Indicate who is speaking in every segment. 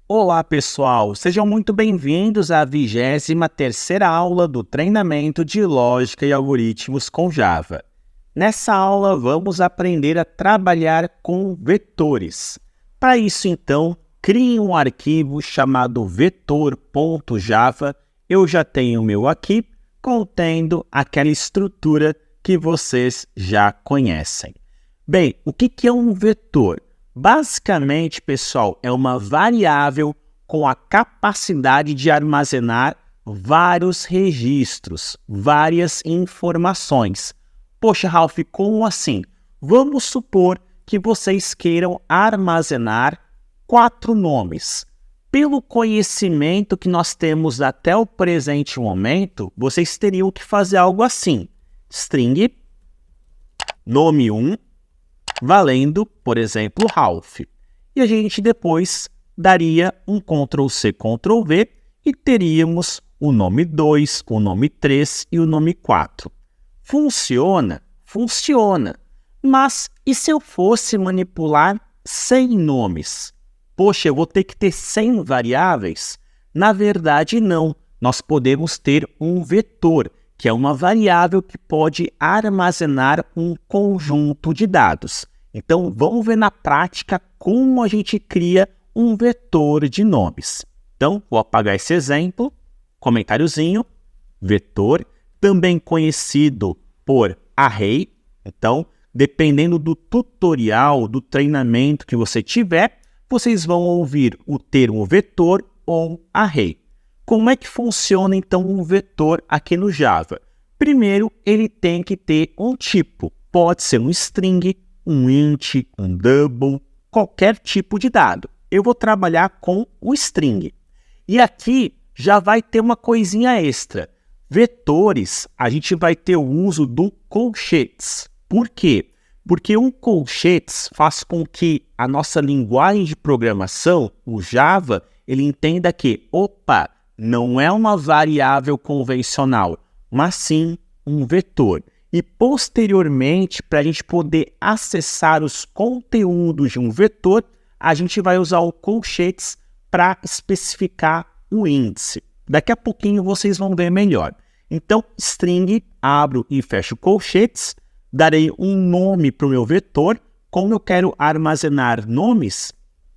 Speaker 1: Olá pessoal, sejam muito bem-vindos à 23ª aula do treinamento de lógica e algoritmos com Java. Nessa aula vamos aprender a trabalhar com vetores. Para isso então, crie um arquivo chamado vetor.java, eu já tenho o meu aqui, contendo aquela estrutura que vocês já conhecem. Bem, o que é um vetor? Basicamente, pessoal, é uma variável com a capacidade de armazenar vários registros, várias informações. Poxa, Ralph, como assim? Vamos supor que vocês queiram armazenar 4 nomes. Pelo conhecimento que nós temos até o presente momento, vocês teriam que fazer algo assim. String, nome 1, valendo, por exemplo, Ralph. E a gente depois daria um Ctrl+C, Ctrl+V e teríamos o nome 2, o nome 3 e o nome 4. Funciona? Funciona. Mas e se eu fosse manipular 100 nomes? Poxa, eu vou ter que ter 100 variáveis? Na verdade, não. Nós podemos ter um vetor, que é uma variável que pode armazenar um conjunto de dados. Então, vamos ver na prática como a gente cria um vetor de nomes. Então, vou apagar esse exemplo, comentáriozinho, vetor, também conhecido por array. Então, dependendo do tutorial, do treinamento que você tiver, vocês vão ouvir o termo vetor ou array. Como é que funciona, então, um vetor aqui no Java? Primeiro, ele tem que ter um tipo. Pode ser um string, um int, um double, qualquer tipo de dado. Eu vou trabalhar com o string. E aqui já vai ter uma coisinha extra. Vetores, a gente vai ter o uso do colchetes. Por quê? Porque um colchetes faz com que a nossa linguagem de programação, o Java, ele entenda que, opa, não é uma variável convencional, mas sim um vetor. E posteriormente, para a gente poder acessar os conteúdos de um vetor, a gente vai usar o colchetes para especificar o índice. Daqui a pouquinho vocês vão ver melhor. Então, string, abro e fecho colchetes, darei um nome para o meu vetor. Como eu quero armazenar nomes,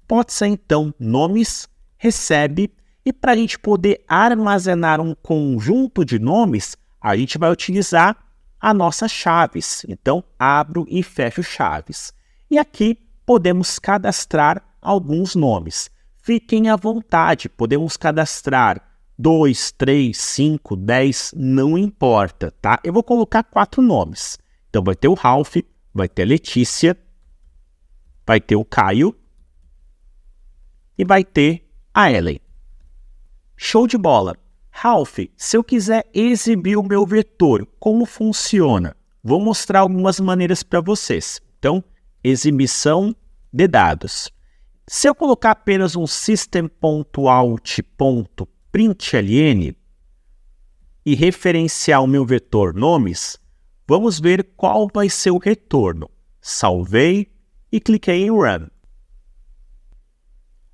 Speaker 1: pode ser então nomes, recebe. E para a gente poder armazenar um conjunto de nomes, a gente vai utilizar as nossas chaves. Então, abro e fecho chaves. E aqui podemos cadastrar alguns nomes. Fiquem à vontade, podemos cadastrar 2, 3, 5, 10, não importa, tá? Eu vou colocar 4 nomes. Então, vai ter o Ralph, vai ter a Letícia, vai ter o Caio e vai ter a Ellen. Show de bola! Ralph, se eu quiser exibir o meu vetor, como funciona? Vou mostrar algumas maneiras para vocês. Então, exibição de dados. Se eu colocar apenas um system.out.println e referenciar o meu vetor nomes, vamos ver qual vai ser o retorno. Salvei e cliquei em Run.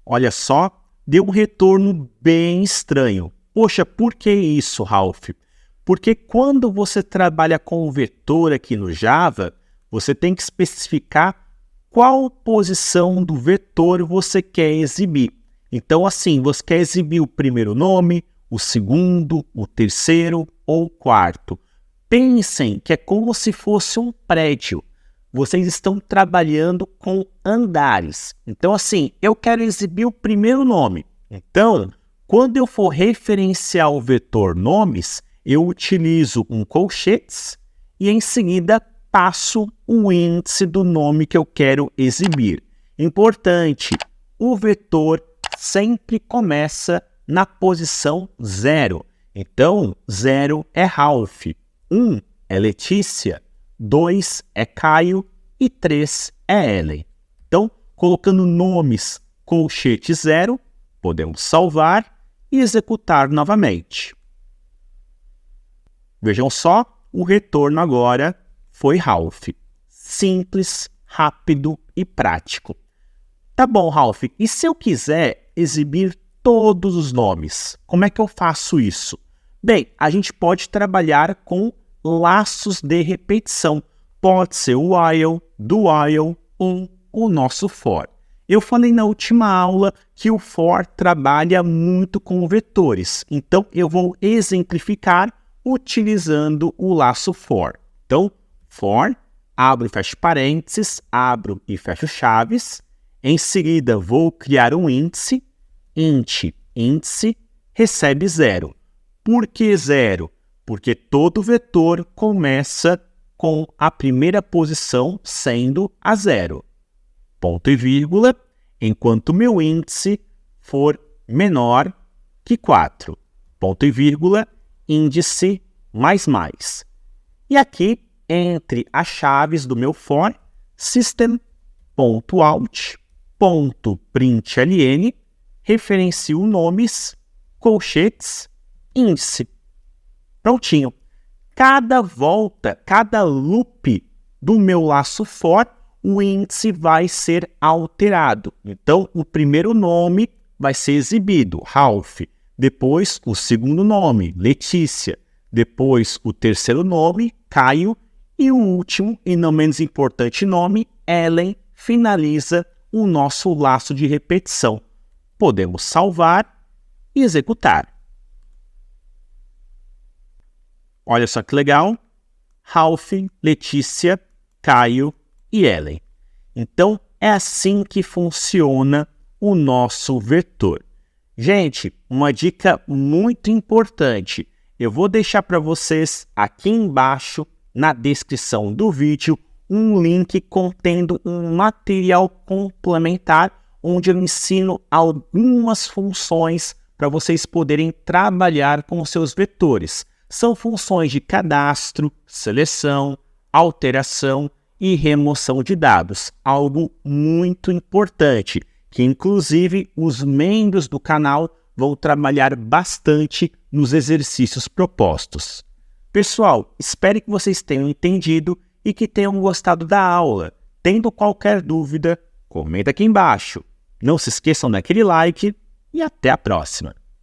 Speaker 1: Olha só, deu um retorno bem estranho. Poxa, por que isso, Ralph? Porque quando você trabalha com o vetor aqui no Java, você tem que especificar qual posição do vetor você quer exibir. Então, assim, você quer exibir o primeiro nome, o segundo, o terceiro ou o quarto. Pensem que é como se fosse um prédio. Vocês estão trabalhando com andares. Então, assim, eu quero exibir o primeiro nome. Então, quando eu for referenciar o vetor nomes, eu utilizo um colchetes e em seguida passo o índice do nome que eu quero exibir. Importante, o vetor sempre começa na posição 0. Então, 0 é Ralph, 1 é Letícia, 2 é Caio e 3 é Ellen. Então, colocando nomes colchete 0, podemos salvar e executar novamente. Vejam só, o retorno agora foi Ralph. Simples, rápido e prático. Tá bom, Ralph, e se eu quiser exibir todos os nomes? Como é que eu faço isso? Bem, a gente pode trabalhar com laços de repetição. Pode ser o while, do while ou o nosso for. Eu falei na última aula que o for trabalha muito com vetores, então eu vou exemplificar utilizando o laço for. Então, for, abro e fecho parênteses, abro e fecho chaves. Em seguida, vou criar um índice, índice, recebe 0. Por que 0? Porque todo vetor começa com a primeira posição sendo a 0. Ponto e vírgula, enquanto meu índice for menor que 4. Ponto e vírgula, índice mais. E aqui, entre as chaves do meu for, system.out.println, referencio nomes, colchetes, índice. Prontinho. Cada volta, cada loop do meu laço for, o índice vai ser alterado. Então, o primeiro nome vai ser exibido, Ralph. Depois, o segundo nome, Letícia. Depois, o terceiro nome, Caio. E o último, e não menos importante nome, Ellen, finaliza o nosso laço de repetição. Podemos salvar e executar. Olha só que legal. Ralph, Letícia, Caio e Ellen. Então, é assim que funciona o nosso vetor. Gente, uma dica muito importante. Eu vou deixar para vocês aqui embaixo, na descrição do vídeo, um link contendo um material complementar, onde eu ensino algumas funções para vocês poderem trabalhar com seus vetores. São funções de cadastro, seleção, alteração e remoção de dados, algo muito importante, que inclusive os membros do canal vão trabalhar bastante nos exercícios propostos. Pessoal, espero que vocês tenham entendido e que tenham gostado da aula. Tendo qualquer dúvida, comenta aqui embaixo. Não se esqueçam daquele like e até a próxima!